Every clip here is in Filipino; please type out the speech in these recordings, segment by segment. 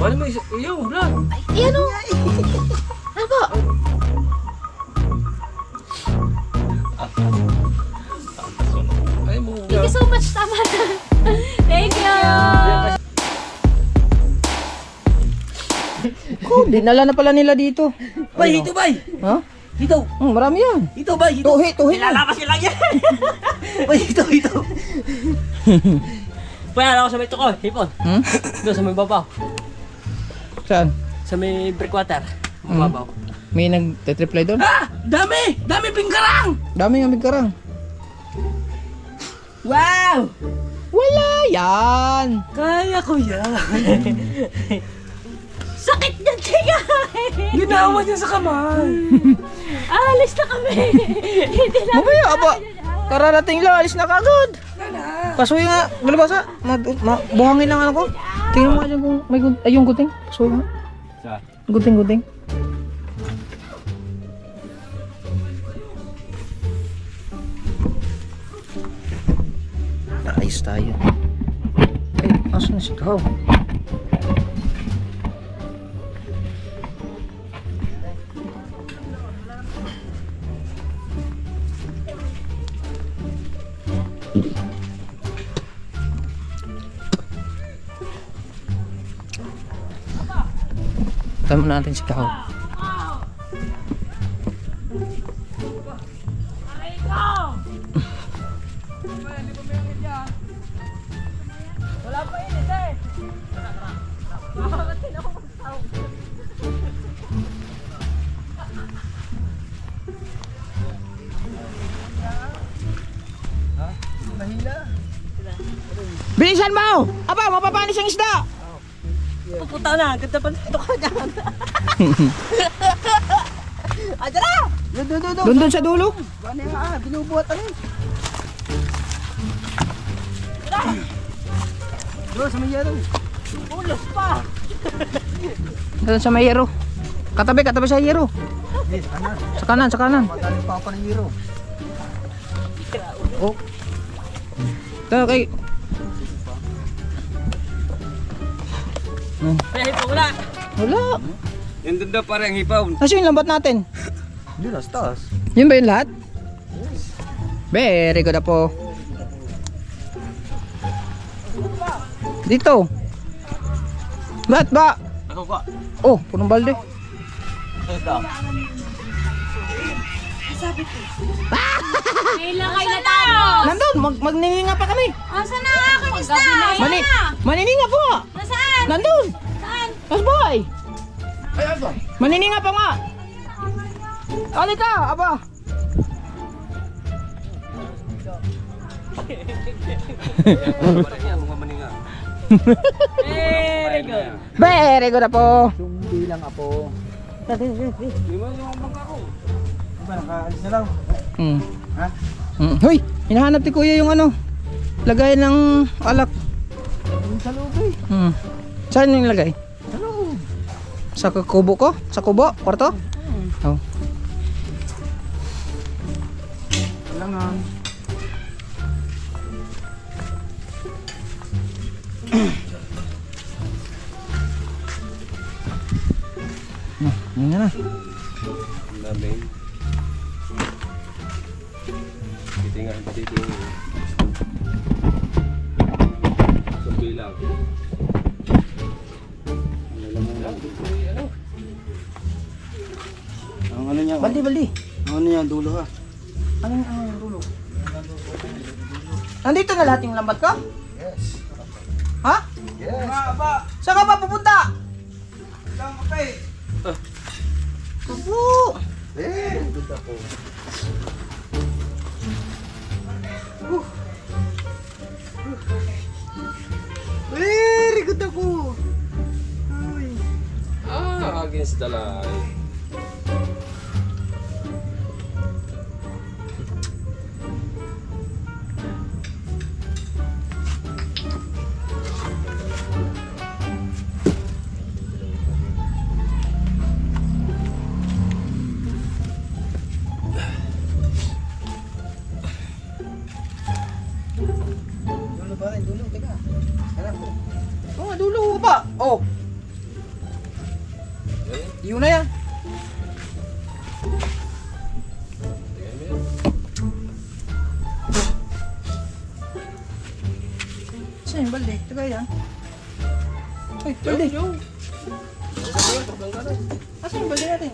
Ano mo yung vlog? Yan o. Ano ba? Ay mo. Thank you so much, tama na. Thank you. Oh, dinala na pala nila dito. Bay, hito bay! Ha? Hito! Marami yan. Hito bay, hito! Tuhi. Ilalapas ka lang yan! Bay, hito! Paya ako sa may tuko, hipon. Doon sa may babaw. Saan? Sa may breakwater. Babaw. May nag-reply doon? Ah! Dami! Dami pingkarang! Dami nga karang. Wow! Wala yan. Kaya ko yan! Sakit niyan, tiga. Ginawa niya sa kamay! Alis na kami. Hindi na. Mamaya, aba. Kararating lang, alis na kagad. Pasuyo nga, galabasa. Buhangin lang ako. Tingnan mo nga dyan kung may yung guting. Pasuyo nga. Sa? Guting. Ayos tayo. Ay, asan na si Kao? Tama natin si Kao. Bilisan mo! Aba, mapapanis ang isda! Pupunta na, ganda pa nito ka dyan. Ayan na! Doon sa dulo? Ano nga, binubuhat na rin. Doon sa may yero. Ulos pa! Doon sa may yero. Katabi sa yero. Yes, kanan. Sa kanan. Magaling pa ako ng yero. Oh. Ito kay... May hipo wala. Wala. Yung doon daw parang hipaw. Kasi yung lambat natin. Hindi na, taas. Yun ba yung lahat? Very good po. Dito. Ba't ba? Ako ka. Oh, punong balde. Ito. Kailangan na tayo. Nandun, magnininga pa kami. Asa na aking isda? Manininga po nga. Nasaan? Nandun. Saan? Mas boy. Manininga pa nga. Alika, aba. Very good. Very good po. Sumbi lang ako. Di mo yung bangka ko. Ba, nakaalis na lang. Ha? Hoy, hinahanap ni kuya yung ano. Lagay ng alak. Sa loob eh. Saan yung lagay? Sa loob. Sa kubo ko? Sa kubo? Kwarto? Oh. Kailangan. Yun na. Namin. Titingan. Sumbi lang. Ang ano niya? Baldi. Ang ano niya? Dulo ha? Anong dulo? Nandito na lahat yung lambat ko? Yes. Ha? Yes. Saan ka pa pupunta? Saan ka pa eh? Kubo. Eh, good ako. Very good ako. Against the line. Oh, dulo ka pa. Oh. Yun na yan. Saan yung balde? Ito kaya? Ay, balde. Asan yung balde natin?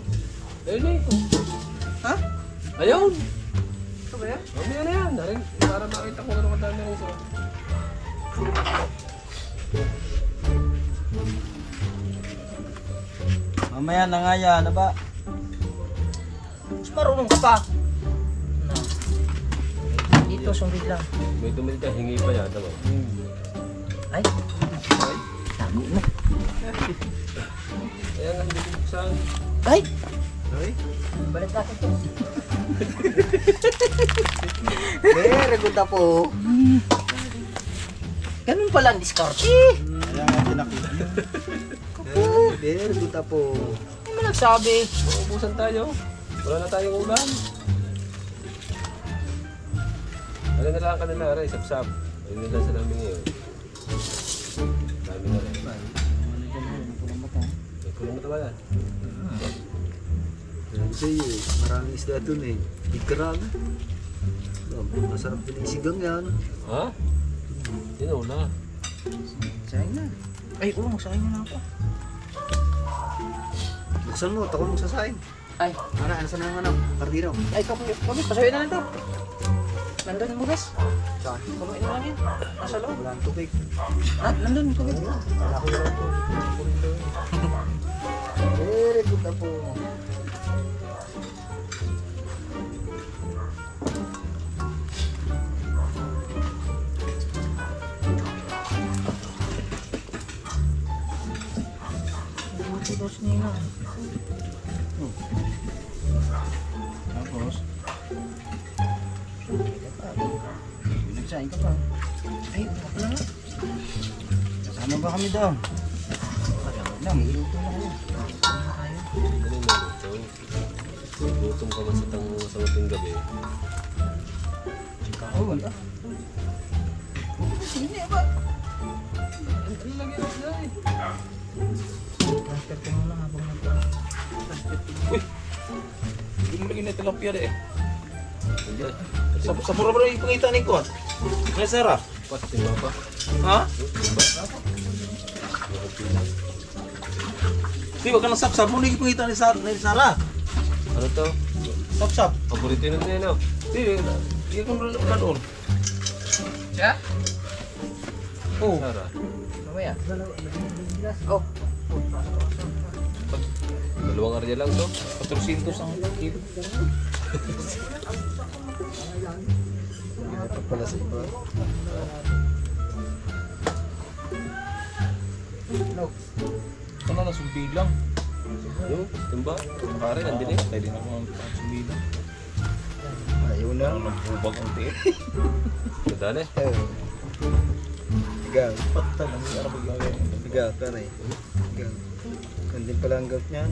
Ha? Ayun! Ito ba yan? Mamaya na yan. Narin, para makita ko ano kadami rin sa... Mamaya na nga yan, ano ba? Mas marunong ka pa. No. Dito, sumid lang. May tumili ka, hingi pa yan, tama? Ay, tago mo. Kaya nga, hindi ko buksan. Ay! Ay? Balik natin to. Very good na po. Ganun pala ang diskarte. Kaya nga pinakita niyo. Very good na po. Ano mo nagsabi? Uubusan tayo. Wala na tayong ulam. Ano na lang kanila, Ray, sap-sap. Ayun nila sa namin ngayon. Dami na rin. May kulang mata ba yan? Sa'yo eh, maraming isda dun eh. Ikarag. Masarap din yung sigang yan. Ha? Sino na? Sayang na. Ay, oo, magsayang na ako. Buksan mo, takon mo sa saing. Ay, Ano, ano saan ang ano? Kardino. ay, kapit, pasuyin na lang to. Nandun yung bugas. Saan? Kumain na lang yan. Nasa loob. Wala ang tubig. Ah, nandun, tubig. Wala ko yung tubig. Very good na po. Dos nila. Tapos, nagsaing ka pa. Ay, wala pala nga. Kasama ba kami daw? Lang, iluto na kayo. Ano yung maluto? Gutom ka sa mating gabi. Oo, wala. Hindi ba? Ano lagi na sila eh? Transfer ko muna habang nagpa. Hindi mo lagi na tilapia eh. Hindi. Sa mura ba yung pangita ni Kuan? Kaya Sarah? Pati ba pa? Ha? Di ba ka nang sapsap mo yung pangita ni Sarah? Ano to? Sapsap. Paborito yun din no? Di ko na doon. Siya? Oo. Sara. Mamaya. Oh. Dalawang arya lang to. 400 ang kilo. Ito pala sa iba. Ano na sumbi lang? Yung, timba. Pare, nandun eh. Tayo din ako ng sumbi lang. Ayaw na. Ano ng bubag ang tiit? Madali. Ikaw. Pata lang yung arabag lagi. Ikaw, kanay. Ikaw. Kandin pala ang gout niyan.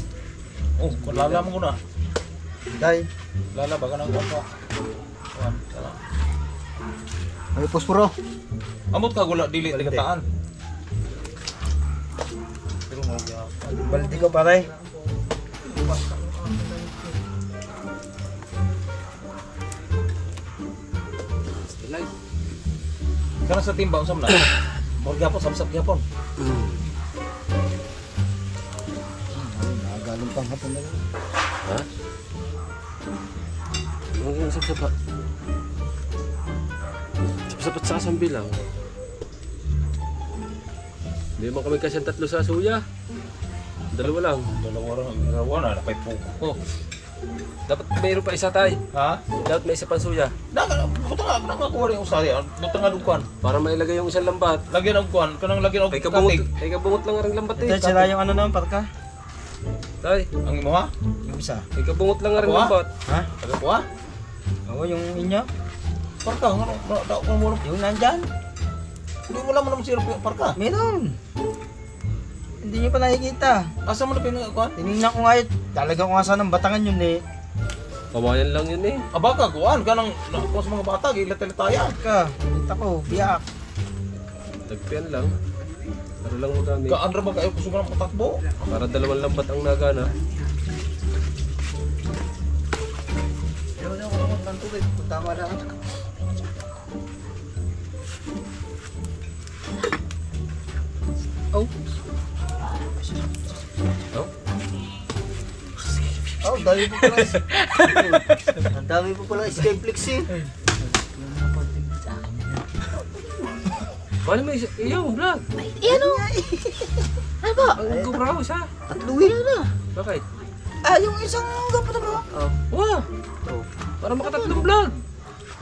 Oh, kung lalaman ko na. Tay. Lalaba ka ng guapa. May posporo. Amot ka gula dili Balde. kataan. Pero mo ya. Baldi ko paray. Kana sa timba usam na. Mor gyapon samsap gyapon. Nagaling pang hapon na rin. Ha? Ano yung sapsapa? Sapsapat sa asambi lang. Hindi mo kami kasi tatlo sa suya. Dalawa lang. Dalawa na napay puko. Oh. Dapat mayroon pa isa tay. Ha? Dapat may isa pang suya. Buta nga nakakuha rin usari. Buta nga dukuan. Para mailagay yung isang lambat. Lagyan og kuan, kanang lagyan og Ay katig. kabungot lang ang lambat eh. Tay, sila yung ano naman, parka? Tay, Ang imo ha? Yung isa. ay kabungot lang ang Ako, ah? lambat. Ha? Taga kuha? Oo, yung inyo. Parka nga daw ko mo. Yung nandyan. Hindi wala mo naman sirap parka. Meron. Hindi nyo pa nakikita. Asa mo na kuan? Tinignan ko nga yun. Talaga ko nga saan ang batangan yun eh. Kawayan lang yun eh. Abaga kuan kanang kuan sa mga bata gilat-lataya. Ka, kita ko, biyak. Tagpian lang. Para lang magamit. Kaandra ba kayo gusto mo ng patakbo? Para dalawang lambat ang nagana. Ayaw na ako ng tubig. Tama na. Oh. Oh, dami po pala. Ang dami po pala Skyflex eh. Paano mo yung vlog? Iyan o. Ano ba? Ang GoPro isa. Tatlo eh. Bakit? Ah, yung isang gapo na ba? Oh. Wow! Oh. Para makatatlong vlog.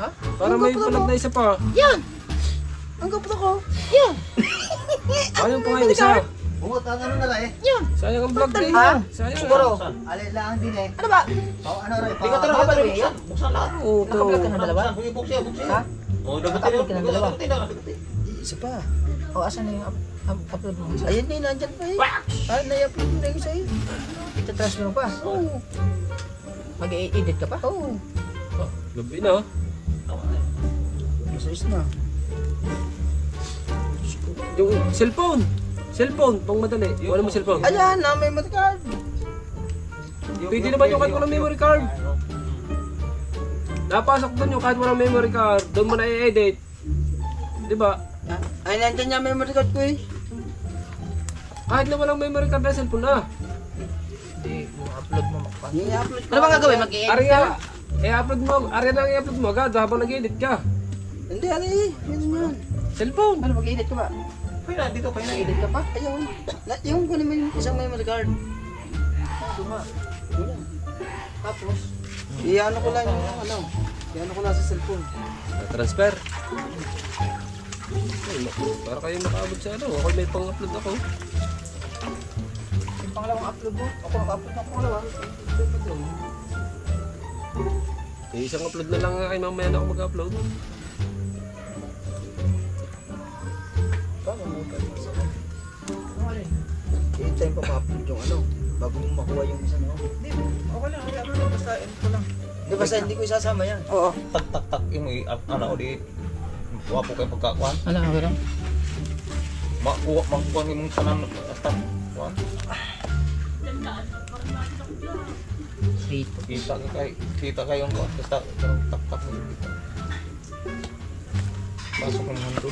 Ha? Para may vlog na isa pa. Yan. Ang gapo na ko. Yan. Ayaw pa ngayon isa. Bungot ang ano na lang eh. Yan. Sayang ang vlog din. Ha? Sayang. Siguro. Alay lang din eh. Ano ba? Oh, ano rin. Hindi ka talaga ba buksan? Buksan lahat. Oo, Nakablog ka ng dalawa? Buksan, buksan, buksan. Ha? Oh, dagutin Nakablog ka ng dalawa? dagutin. Isa pa. O, asan na yung upload mo? Ayun na, nandyan pa eh. Ah, na-upload mo na yung isa eh. Itatransfer mo pa? Oo. Mag-i-edit ka pa? Oo. Gabi na. Masayos na. Yung cellphone. Cellphone, pang madali. Wala mo cellphone. Ayan na, may matikad. Pwede naman yung kahit walang memory card. Napasok doon yung kahit walang memory card. Doon mo na i-edit. Di ba? Ay, nandyan yung memory card ko eh. Kahit na walang memory card na cellphone na. Hindi, yung upload mo makapag. I-upload ko. Ano bang gagawin? Mag-i-edit Ari ka? nga, i-upload mo. Ari na i-upload mo agad habang nag-edit ka. Hindi, ali eh. Ganun yan. Cellphone. Ano, mag-i-edit ka ba? Kaya na, dito, kaya na. Mag-i-edit ka pa? Ayaw. Yung kunin mo yung isang memory card. Duma. Wala. Tapos, i-ano ko lang yung ano. I-ano ko lang sa cellphone. Transfer. Ay, para kayo makaabot sa ano. Ako may pang-upload ako. Yung pangalawang upload mo? Ako naka-upload ng pangalawa. Isang upload na lang kayo mamaya na ako mag-upload. I-time pa ma-upload yung ano. Bago mo makuha yung isa na ako. Okay lang, i-upload mo. Basta edit ko lang. Di basta hindi ko isasama yan. Oo. Tak, tak, tak. Yung ano, di. Wapo kayong pagkakuan. Ano, okay lang? Makuha yung kanan. Tak, kuan. Dito. Kita kayong kuan. Basta, tak, tak. Pasok ng mundo.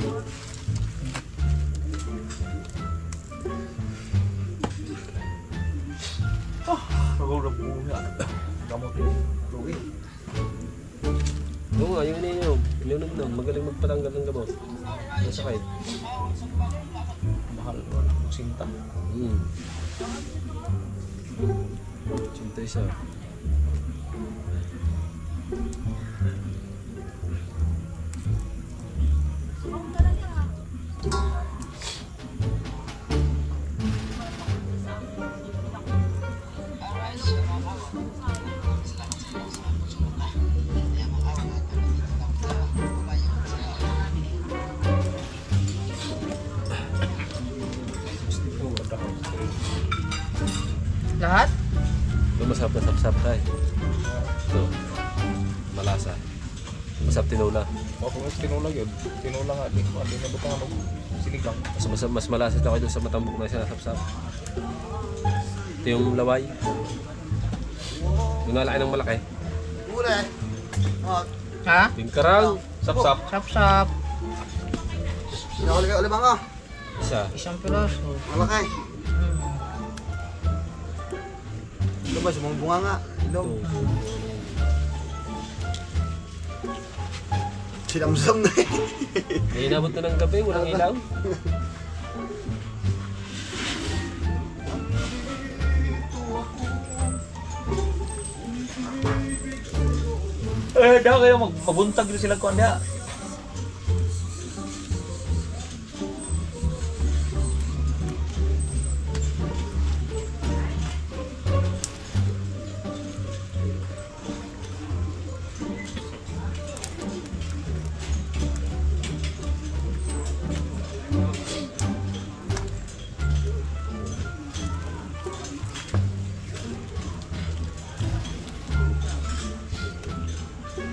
Ako na po na. Gamot yung Louie. Oo nga, yung ininom. Ininom magaling magpatanggal ng gamot. Masakit. Mahal. Sinta. Sinta isa. Lahat? Ito masarap na sapsap tayo. Ito. Malasa. Masarap tinula. Ako yung tinula yun. Tinula nga. Di na ba ano? Sinigang. Mas malasa ito kayo doon sa matambok na sinasapsap. Ito yung laway. Yung nalaki ng malaki. Ule. Oh, Ha? Yung karang. Sap-sap. Sap-sap. sinakuli ka ulit mga. Isa. Isang piraso. Malaki. Ito ba, sumumbunga nga. Ilong. Sinamsam na eh. May inabot na ng gabi, walang ilaw. Daw kayo mabuntag din sila kuan dia.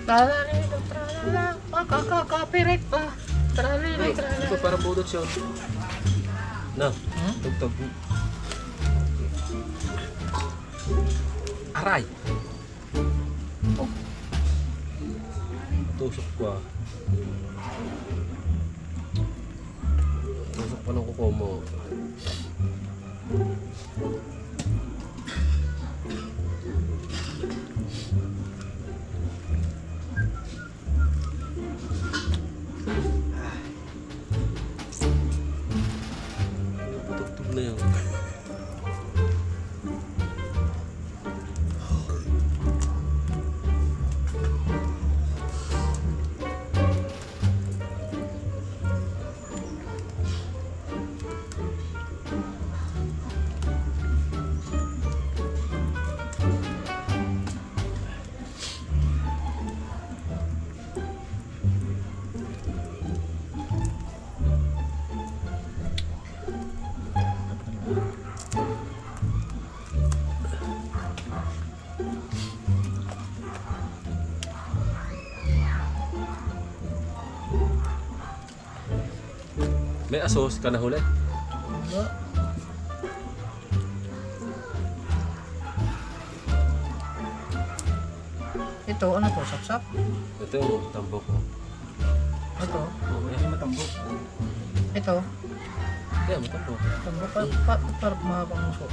Tralala, tralala. Copyright pa. Tralala, Ito tralala. parang budot yun. No. Tugtog. Aray. Oh. Tusok pa. Tusok pa ng kuko mo. Tugtog na yun. May asos ka na huli? Ito, ano to? Sapsap? Ito yung tambok ko. Ito? Oh, may matambok. Ito? Kaya matambok. Tambok para mahabang muso.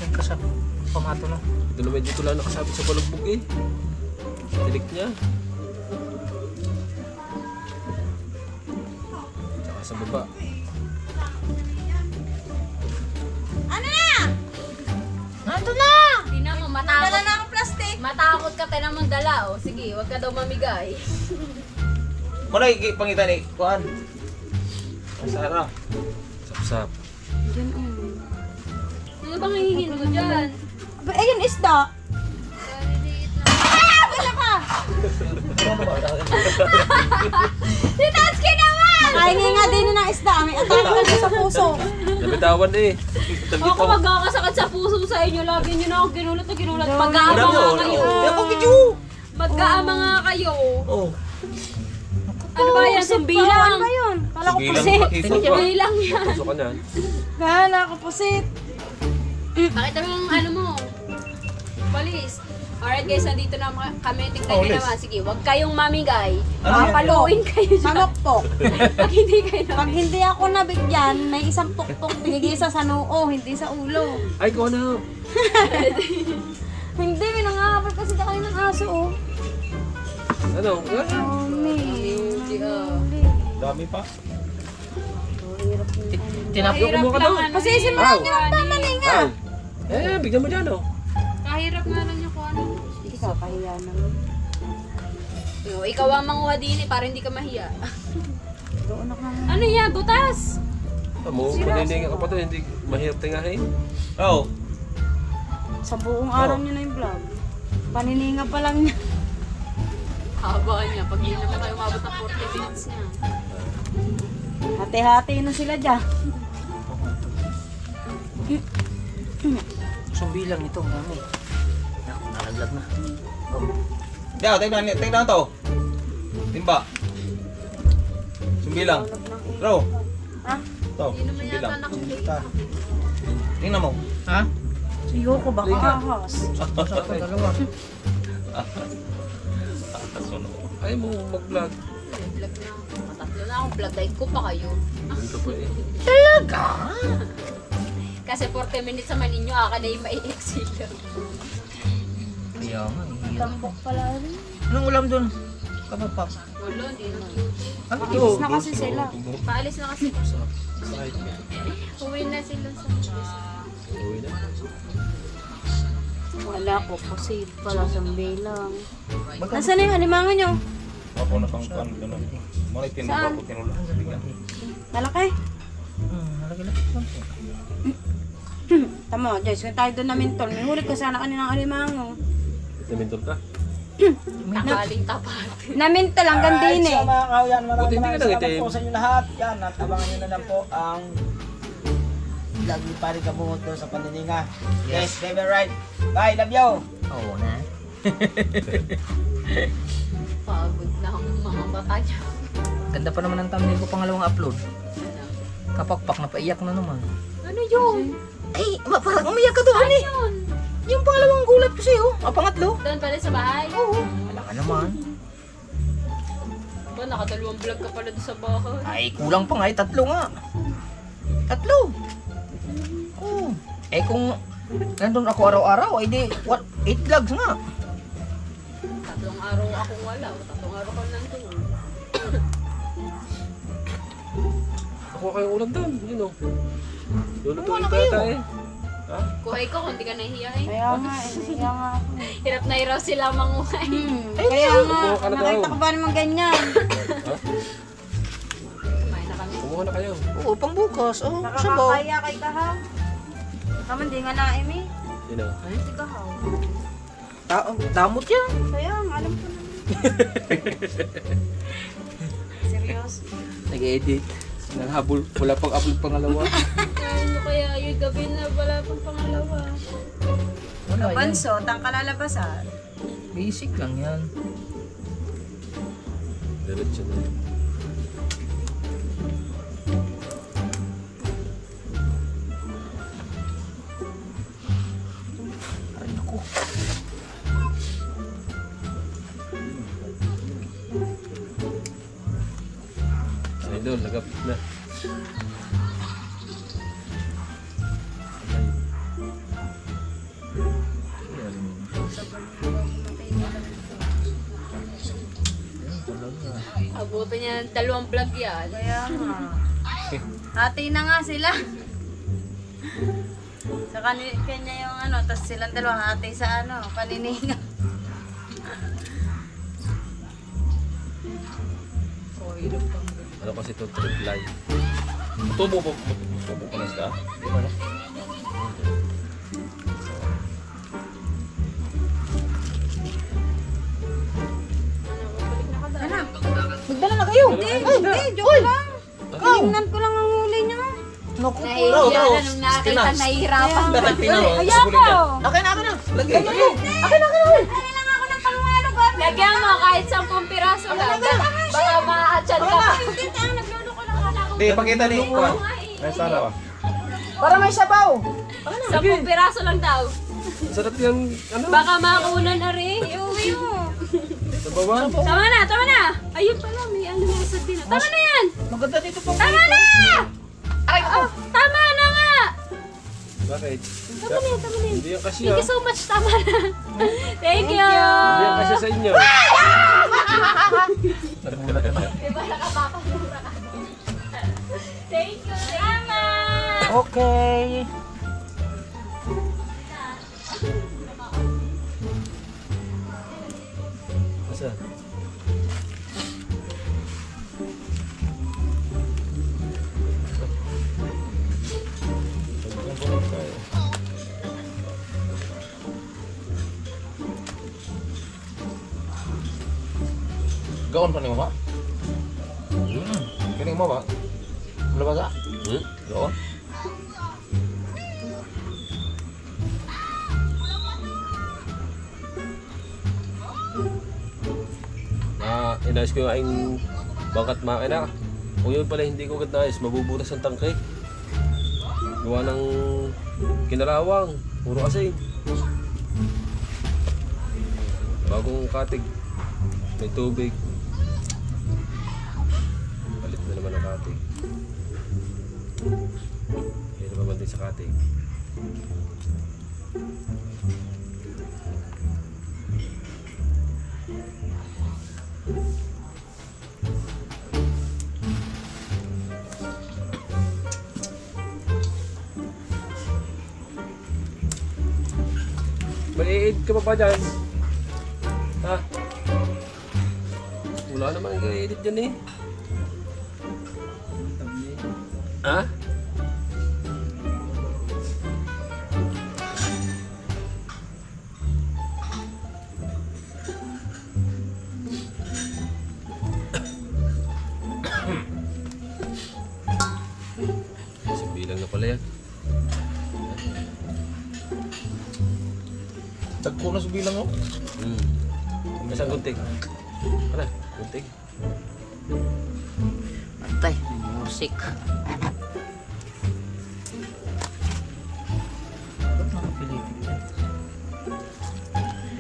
Yan ka sa pamato no? Ito naman dito lang nakasabit sa balugbog eh. Tilik niya. Tsaka sa baba. Nandun na! Tingnan mo, matakot. Dala na ang plastic. Matakot ka, tingnan mo dala. O, sige, huwag ka daw mamigay. Muna pangitan eh. Kuhan. Masara. Sapsap. Ano bang hihingin mo dyan? Ayun, isda. Wala ka! Si Tatsuki naman! Nakahingi nga din ng isda. May atake na siya sa puso. Nabitawan eh. Ako magkakasakit sa puso sa inyo. Lagi nyo na ako ginulat na ginulat. Magkaama nga kayo. Ako video. Magkaama nga kayo. Oh. Ano ba yan? Sumbilang. Ano ba yun? Kala ko Bilang pusit. makisok ba? Sumbilang yan. Tusok ka niyan. Kala ko pusit. Pakita mo yung ano mo. Walis. Alright guys, nandito na kami. Tingnan nyo naman. Sige, huwag kayong mamigay. Papaluin kayo dyan. Mamokpok. Pag hindi kayo Pag hindi ako nabigyan, may isang tuktok binigay sa noo, hindi sa ulo. Ay, ko na. Hindi, may nangangapal kasi sa kaninang aso, oh. Ano? Mami. Dami pa. Tinapyo ko mo ka daw. Pasisi mo lang yung pamalinga. Eh, bigyan mo dyan oh. Kahirap nga lang yung kung ano. Hindi ka kahiya naman. Ikaw ang manguha din eh, para hindi ka mahiya. Doon ako nga. Ano yan? Butas! Amo, manininga ka pa to, hindi mahirap tingahin. Oo. Sa buong araw niya na yung vlog. Panininga pa lang niya. Haba niya. Pag hindi naman kayo umabot ng 40 minutes niya. Hati-hati na sila dyan. Sumbilang ito, mami. Nalaglag na. Diyaw, tingnan to. Timba. Sumbilang. Bro. Ha? To, Hindi naman yata sumbilang. nakapita. Tingnan mo. Ha? Siyo ko baka ahas. Basta ito, dalawa. Ay mo mag-vlog. Vlog na ako. Matatlo na akong vlog. Dahil ko pa kayo. Dito pa eh. Kasi 40 minutes naman ninyo, aka na yung mai-exhale. Kaya nga, Tambok pala rin. anong ulam doon? Kapapap. Wala, hindi na. Ano to? Alis na kasi sila. Paalis na kasi. Side. Uwi na sila sa Uwi na. Wala ko. Pusit pala sa bilang. Nasaan na yung alimango nyo? Ako na pang kan ka na. Mga tinula ko tinula. Malaki. Nalaglag lang po. Tama, Joyce. Kung tayo doon na mintol, may huli ko sana kaninang alimango. Namintol ka? takaling tapat. Namintol hanggang din eh. So mga kahuyan, Buti hindi maraming ka salamat nangitim. po sa inyo lahat. Yan, at abangan nyo na lang po ang vlog ni Pari Kabungot doon sa Panininga. Yes, baby, right. Bye, love you. Oo na. Pagod na ang mga bata niya. Ganda pa naman ang thumbnail ko pangalawang upload. Kapakpak na paiyak na naman. Ano yun? Ay, parang umiyak ka doon eh. Yun. Yung pangalawang gulat ko sa'yo. Pangatlo. Doon pala sa bahay? Oo. Wala ka naman. Ba, nakadalawang vlog ka pala doon sa bahay. Ay, kulang pa nga eh. 3 nga. 3. Oo. Eh kung nandun ako araw-araw, ay di, 8 vlogs nga. 3 araw akong wala. 3 araw ka nandun. Ako kayong ulam doon. Yun o. Kumuha na kayo. Kuhay ko kung di ka nahihiya eh. Kaya nga, kaya nga ako. Hirap na hirap sila manguhay. Kaya nga, kumuha ka na daw. nakita ko ba naman ganyan? Kumain na kami. Kumuha na kayo. Oo, pang bukas. Oo, sabaw. Nakakakaya kay Kahaw. Kaman di nga naim eh. Yun o. Si Kahaw. Damot yan. Kaya nga, alam ko na. Seryoso. Nag-edit. Naghabol. Wala pang upload pangalawa. Ano kaya yung gabi na wala pang pangalawa? Wala yan. Banso, tangkalalabasan. Basic lang yan. Diretso na. Ay, naku. Idol, nagapit na. Abutin niya ng 2 vlog yan. Kaya nga. Hati na nga sila. Sa kanya yung ano, tapos silang dalawa hati sa ano, panininga. Ano kasi ito? Triply. Tubo pa na siya? Di ba na? Ano? Magdala na kayo. Hindi, joke lang. Tinignan ko lang ang huli niya. Naku. Nahihiya na nung nakita nahihirapan. Kaya ko. Akin na. Lagay. Kailangan ako ng pangwalo ba? Lagyan mo kahit 10 piraso lang. Baka ma-atchan ka pa. Hindi, naglolo ko lang wala akong Di, pakita ni Juan. Ay, sana ba? Para may sabaw. 10 piraso lang daw. Sarap yung, ano? Baka makunan na rin. iuwi mo. Sa baba? Tama na. Ayun pala, may ano na sa din. Tama na yan. Maganda dito pa. Tama na! Oh, tama na nga! Bakit? Tama na yan. Hindi yan kasi Thank you so much. Tama na. Thank you. Hindi yan kasi sa inyo. Diba nakapapamura ka? Thank you. Tama. Okay. Asa? Gaon pa mo ba? Kining mo ba? Wala ba sa? Gaon. Inayos ko yung aking bangkat makina. Kung yun pala hindi ko agad naayos, mabubutas ang tangke. Gawa ng kinarawang, puro asin. Bagong katig, may tubig. Palit na naman ang katig. Yan naman din sa katig. May-i-aid ka pa ba dyan? Ha? Wala naman yung i-edit dyan eh. Ha? Bilang na pala yan. Tagpo na sa bilang mo. Isang gunting. Ano? Gunting. Antay, musik. Ba't nakapilitin yan?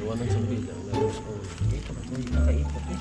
Gawa ng sambilang. Dito, nakaipot eh.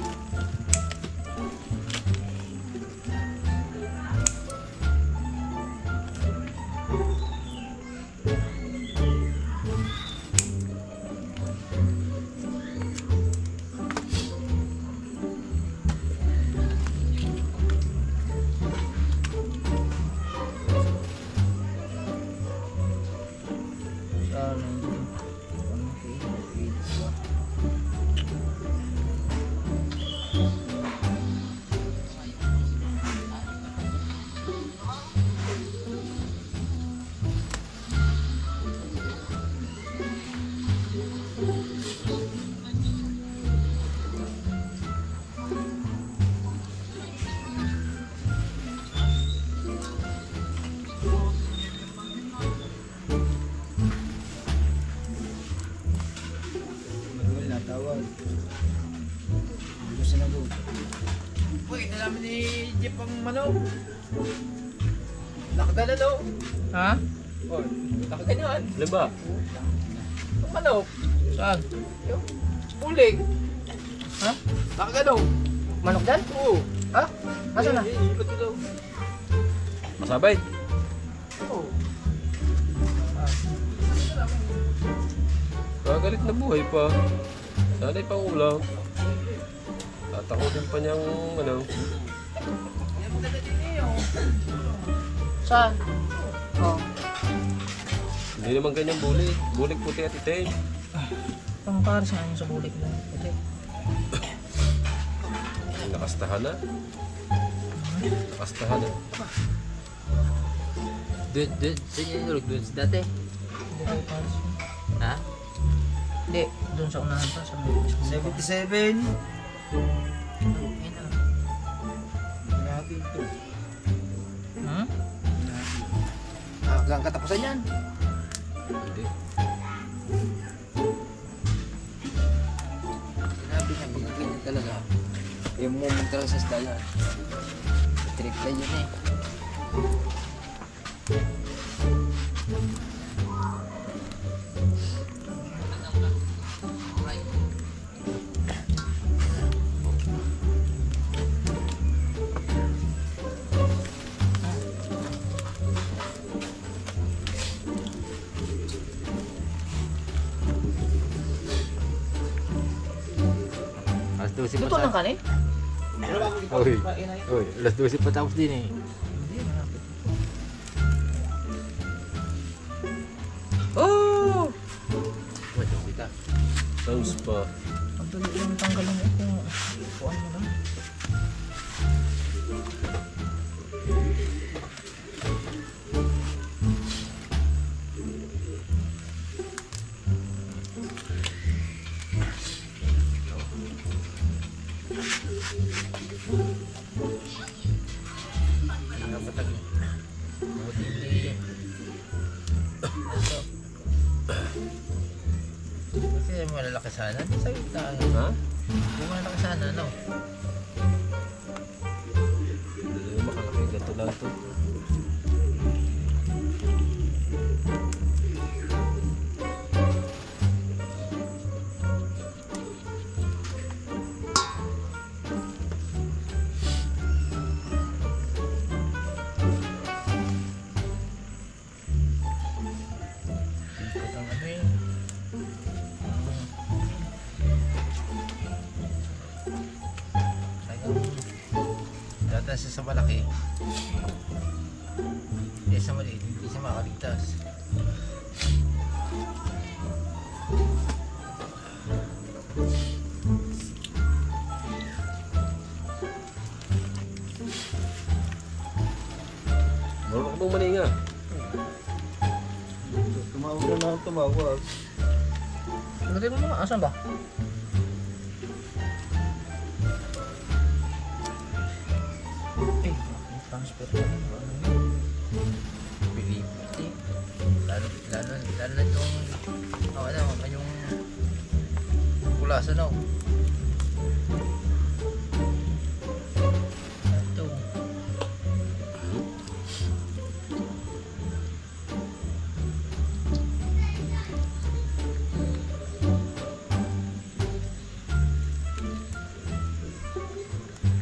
Tawag. Gusto na doon. Uy, nalaman ni Jeep ang manok. Nakaganan o. Ha? Uy, nakaganyan. Alin ba? Ang manok. Saan? Yung uling. Ha? Nakaganon. Manok dyan? Oo. Ha? Nasaan na? Ibat ko daw. Masabay. Oo. Kagalit na buhay pa. Sana'y pang ulam. Tatakotin pa niyang ano. Saan? Oh. Hindi naman ganyan bulik. Bulik puti at itim. Pang para sa sa bulik na. Ito. Nakastahan na. Nakastahan na. Doon yung nurog doon sa dati. Hindi kayo para sa... Ha? Hindi, doon sa unahan pa. Sa may... 77. Ayun ah. Grabe ito. Hmm? Hanggang katapusan yan. Hindi. Sinabi niya pag ganyan talaga. Yung moment talaga sa style. Trick lang yun eh. Alas 12 Luto ng kanin? Uy, alas 12 pa tapos din eh. Oh! Wait, wait ah. Sounds pa. Ang tuloy yung tanggalin ito. Kuhaan mo lang. Kasi malalaki sana. Di sa gitna. Ha? Di malalaki sana, no? Hindi makalaki. Ganito lang ito. Ikot ang ano eh. Sayang. Datan siya sa malaki. Hindi sa maliit. Hindi siya makaligtas. Marunong ka bang maninga? Tumawag na lang tumawag. Lutin mo naman. Asan ba? Eh, transfer ka na. Pilipiti. Lalo na itong yung oras, ano? Ito.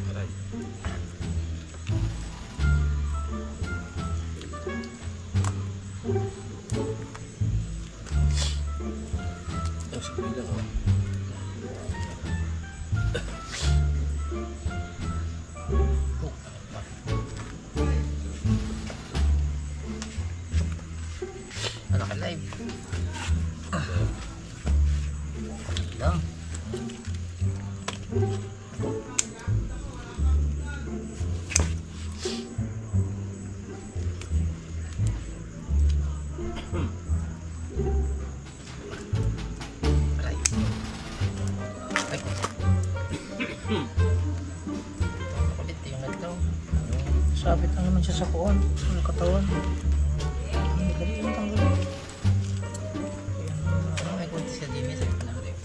Aray. Oh, sige lang, oh. Ano ka live? Lang. Aray. Ay. Kapit yung nagto. Sabit lang naman siya sa kuwan. Sa katawan. Dali lang tanggalin. Parang may kunti siya din. Sabi ko na rin.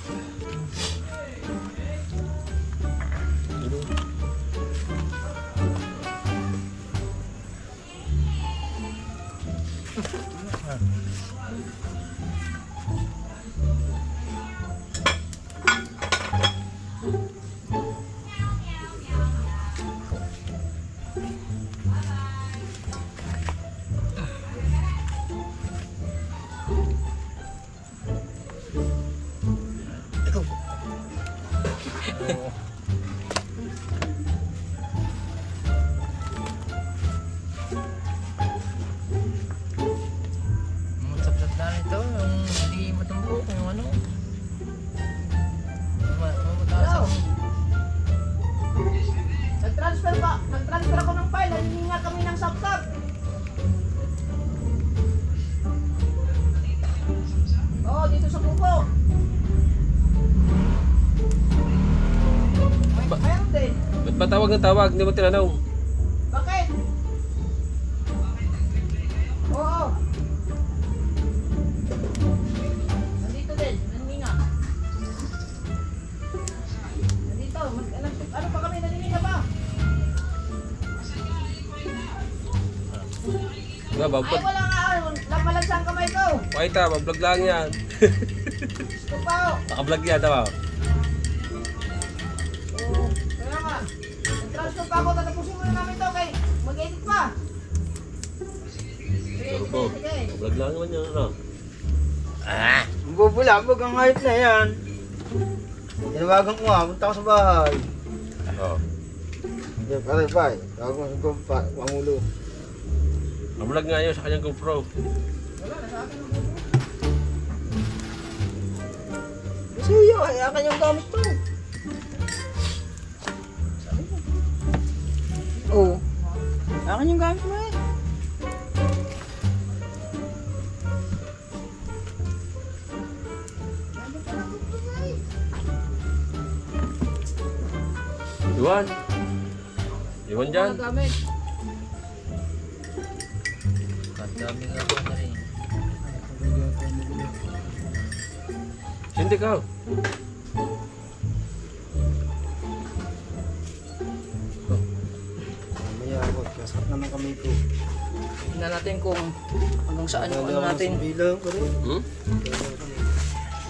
Ikaw. Matsapsap na ito, yung hindi matumbok, yung ano. Mamataas ako. Nag-transfer ako ng file, hindi nga kami ng sapsap. Oo, dito sa kuko. Mayroon din. Ba't ba tawag ng tawag? Hindi mo tinanong. Bakit? Oo. Nandito din, naninga. Nandito, ano pa kami, naninga pa? Nga, Ay, bablog. wala nga, lamalag ang kamay ko. Pakita, bablog lang yan. Ito pa, Nakablog yan, tama? oo. Kaya nga, nag-transfer pa ako, tatapusin muna namin to, kay mag-edit pa. Sige, Turbo. sige. Bablog lang naman yan, ano? Bubulabog ang hype na yan. Tinawagan ko nga, punta ko sa bahay. Oo. Yan, pare, bye. Tawag mo sa kumpa, Pangulo. Bablog nga yun sa kanyang GoPro. Kasi yun, ay akin yung gamit ko. Oo. Akin yung gamit mo eh. Iwan. Iwan dyan. Gamit. Dami nga po na rin. Hindi ka. Mamaya ako, kasap naman kami ito. Tingnan natin kung hanggang saan yung ano natin. Bilang ko rin. Hmm?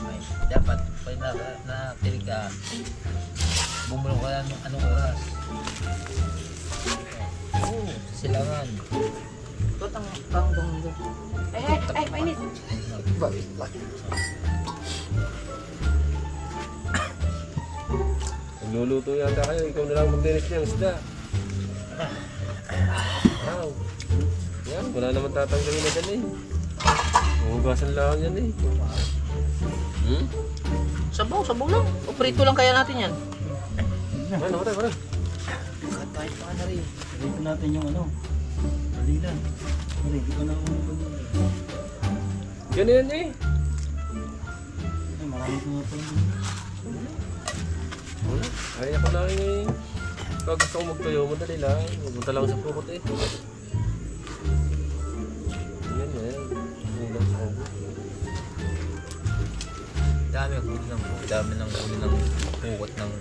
Ay, dapat pag natilig ka, bumulong ka ng anong oras. Oo, silangan. Ba't ang panggang doon? Ay, mainit. Nagluluto yata kayo. Ikaw na lang magdinis niya ang isda. Wow. Yan, wala naman tatanggalin na dyan eh. Huhugasan lang yan eh. Hmm? Sabaw lang. O prito lang kaya natin yan. Ano, wala. Kahit pa na rin. Dito natin yung ano. Dalilan. Hindi ko na ako nabalik. Yan yan eh. Ay, marami ko nga pa yun. Wala. Kaya ko lang eh. Pag gusto kong magtuyo, madali lang. Pupunta lang sa pukot eh. Yan. Hanggang sa Dami ng huli ng puwat ng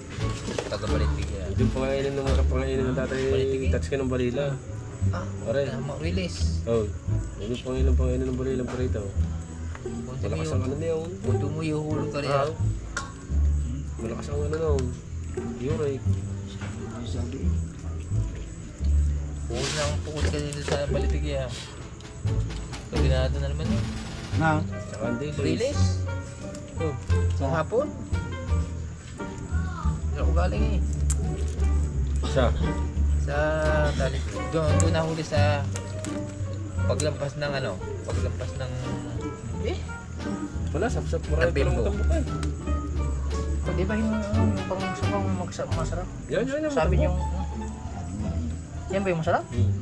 taga-Balitig. Yung pangainan ng mga pangainan ng tatay, touch ka ng balila. Pare. Release. Oh, yung pangainan ng balila pa rito. Malakas ang ano na yun. Punto mo yung hulog ka rin. Malakas ang ano na yun. Yurik. Huwag na ang pukot ka dito sa Balitig. Sabi natin na naman yun. Na. Saka hindi. Release. Oh. Sa hapon. Saan ako galing eh? Siya. Sa Balitig. Doon nahuli sa paglampas ng Wala, sap-sap. Marami pa lang Bimbo. matambok eh. Di ba yung pang masarap? Yan. Sabi niyo, yan ba yung masarap? Hmm.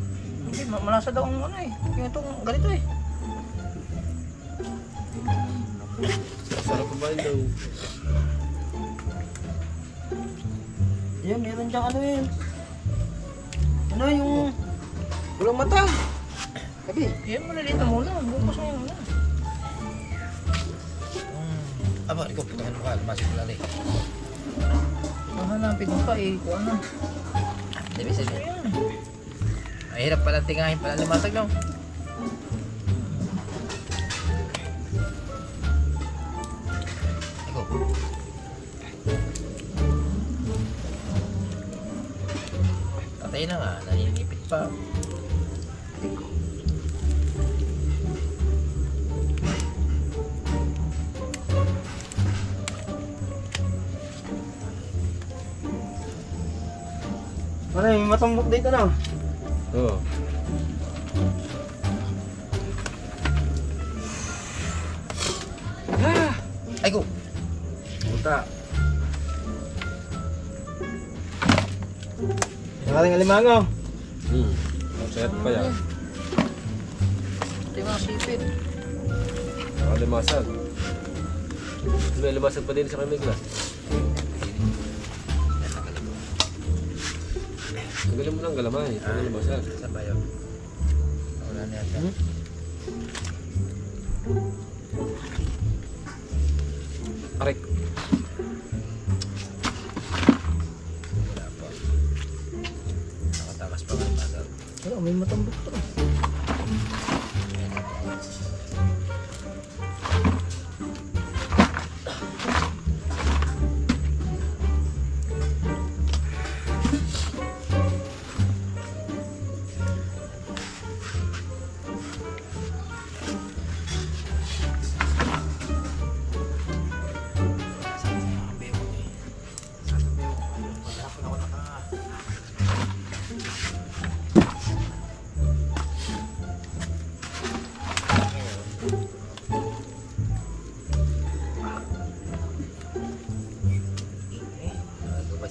Hindi, malasa daw ang ano eh. Yung itong ganito eh. Sarap pa ba yun daw? Yan, meron diyang ano yun. Ano yung... Walang mata. Sabi. Yan, maliliit na muna. Bukas mo muna. Aba, ikaw putahan mo ka. Masik mo lalay. Mahanapin mo pa eh. Kung ano. Hindi ba sila? Ay, hirap pala tingahin pala lumatag no? Ikaw. Patay na nga. Naninipit pa. Ano yung matambok dito na? Oo. Ay, go! Puta. Nakaling alimango. Masayat pa yan. Ito yung mga sipit. Nakalimasan. May limasan pa din sa Camiglas. Tagalin mo lang galamay. Nakalimasan. Saan ba yun? Wala na yata. Aray. Wala pa. Nakatakas pa nga tagal. Wala, may matambok pa.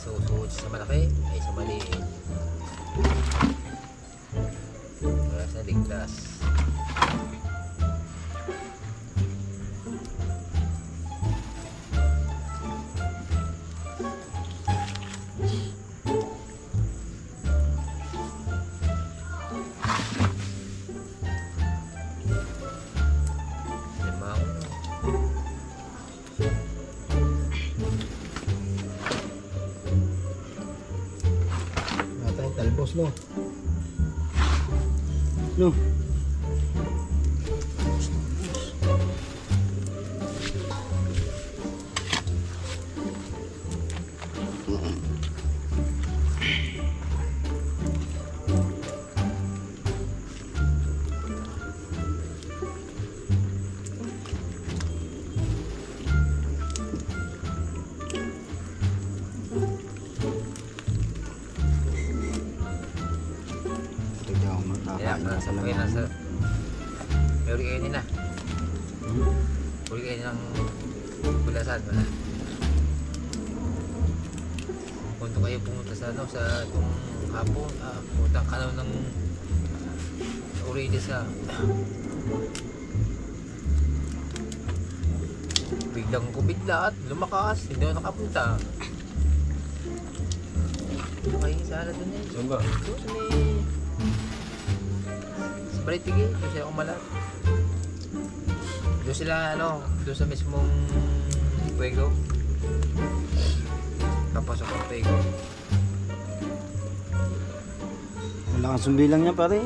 Susuot sa malaki ay sa maliit. Wala sa ligtas. Limang. Talbos no. No. Kaya nasa kayo nasa may uli kayo nila. Uli kayo ng bulasan mo na. Punto kayo pumunta sa ano sa itong hapon. Pumunta ka na ng Urides sa biglang kubigla at lumakas. Hindi ako nakapunta. Kayo sana dun eh. Saan ba? Doon sa may Balitig eh, doon sila kumalat. Doon sila doon sa mismong Puego. Papasok ang Puego. Wala kang sumbilang niya pare.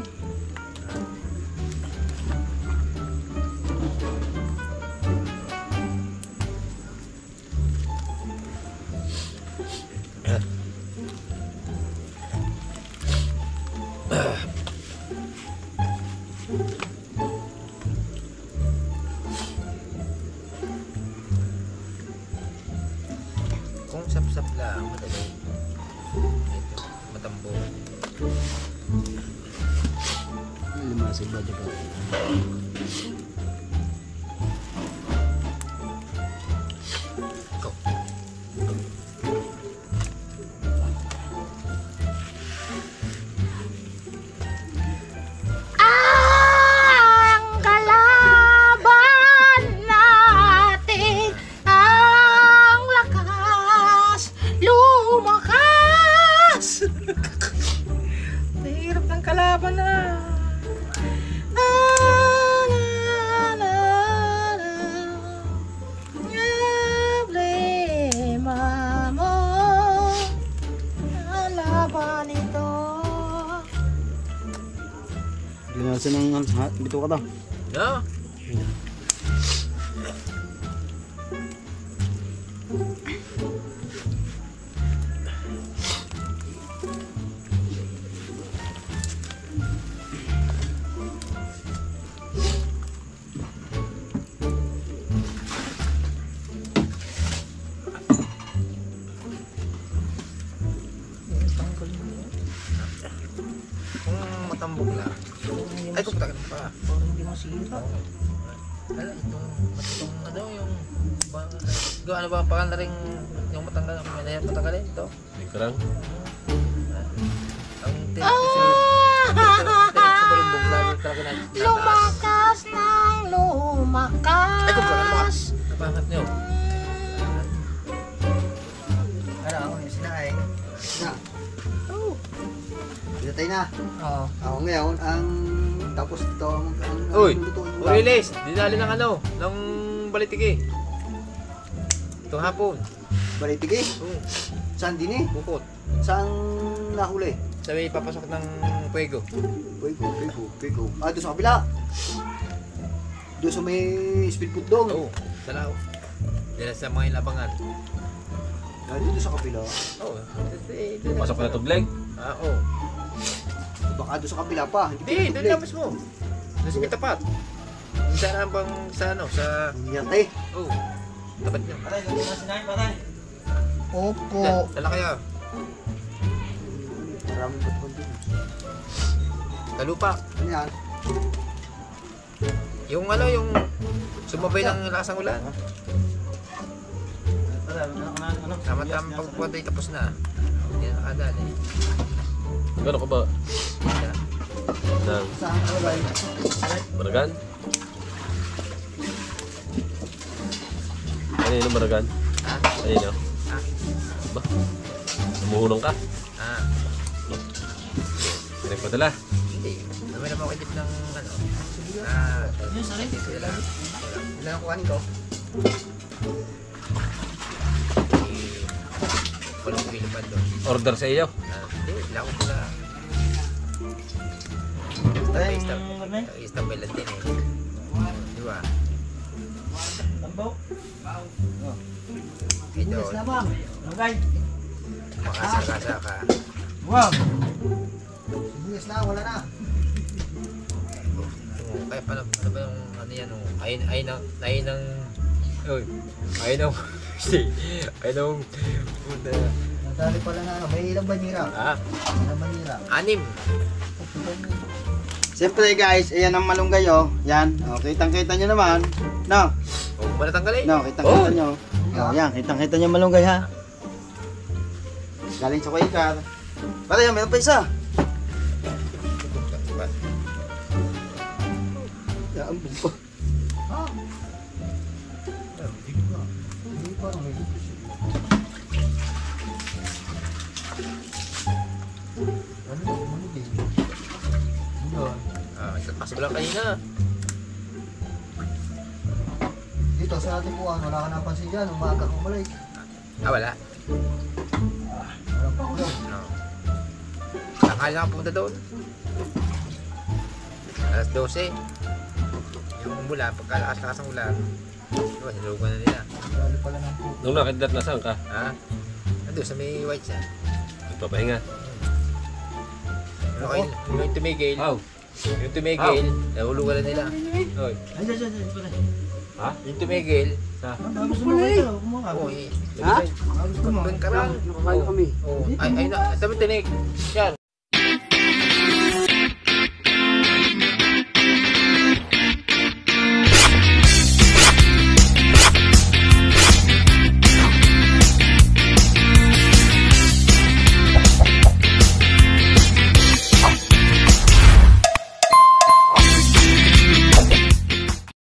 Kung sap-sap lang, madali. Ito, matambo. Limasig ba dito? Ikaw. Ang kalaban natin, ang lakas lumakas. Hirap ng kalaban na. Problema mo, ang laban ito. Linasin ng dito ka daw. No? Kung matambok lang. Ay, kung patagal pa. Hindi masira. Ala, itong ano yung ano ba ang pangalan rin yung matanggal ang may patagalin ito? Likrang. Ang tinisibalubog lagi talaga na Lumakas ng lumakas. Ay, kung lumakas. Kapangat nyo. Ano ako yung sinaing? Na. Pinatay na. Oo. Ako ngayon ang tapos ito ang Uy! lulutuin mo. Urilis! Dinali ng ano? Ng balitiki. Itong hapon. Balitigi. Saan din eh? Bukot. Saan nahuli? Sabi papasok ng Puego. Pego. Ah, doon sa kabila. Doon sa may speedboat doon. Oo. Dalaw. Dala sa mga ilabangan. Ah, dito sa kabila. Oo. Pasok na tubleg. Ah, oo. Baka doon sa kabila pa. Hindi, doon lang mismo. Doon sa may tapat. Saan bang sa ano? Sa... Yate. Oo. Tapat nyo. Patay, gawin na sinaing, patay. Opo. Dala kayo. Maraming ba't doon. Talupa. Ano yan? Yung ano, yung sumabay ng lasang ulan. Tama-tama pagpupunta tapos na. Hindi na nakadali. Gano'n ka ba? Nang Saan ka ba? Maragan? Ano yun ang Maragan? Ha? Ano yun? Ha? Ba? Namuhulong ka? Ah. Pinagpadala? Hindi. Namin naman ako idip ng ano. Ah. Ito lang. Ilan ang kuhanin ko? Walang kumilipad doon. Order sa iyo? Hindi. Wala ko pala. Istambay lang din eh. Di ba? Tambaw. Ito. Lamang. Lugay. Makasagasa ka. Wow. Sibuyas na, wala na. Kaya paano ba yung ano yan? Ay ng... Uy. Ay ng... Ay ng... Puta. Nadali pala na ano, may ilang banyira. Ah. Ilang banyira. 6. Siyempre guys, ayan ang malunggay oh. Yan, oh, kitang-kita nyo naman. No, Huwag mo natanggalin. no, kitang-kita nyo. Oh, yan, kitang-kita nyo malunggay ha. Galing sa Quaker. Pare, yan, meron pa isa. Yan, ang bumpa. Ha? Hindi pa, may gusto siya. Ano din? Ah, kasi lang kanina. dito sa ating buwan, wala ka napansin dyan, umaga kang malay. Wala. Wala pa ulo. No. Nakakala nga punta doon. Alas 12. Yung mula, pagkalakas-lakas ang ulan. Diba, sinugan na nila. Lalo pala ng puto. Nung nakidlat na saan ka? Ha? Nandun sa may white siya. Nagpapahinga. Yung tumigil. Aw. Yung tumigil, nahulugan na nila. Oy. Ay, dyan. Ha? Yung tumigil, Sa? Gusto mo kayo, kumaka. oh, eh. Gusto mo? Doon ka lang. Nakakain kami. Oh, ay na, sabi tinig. Yan.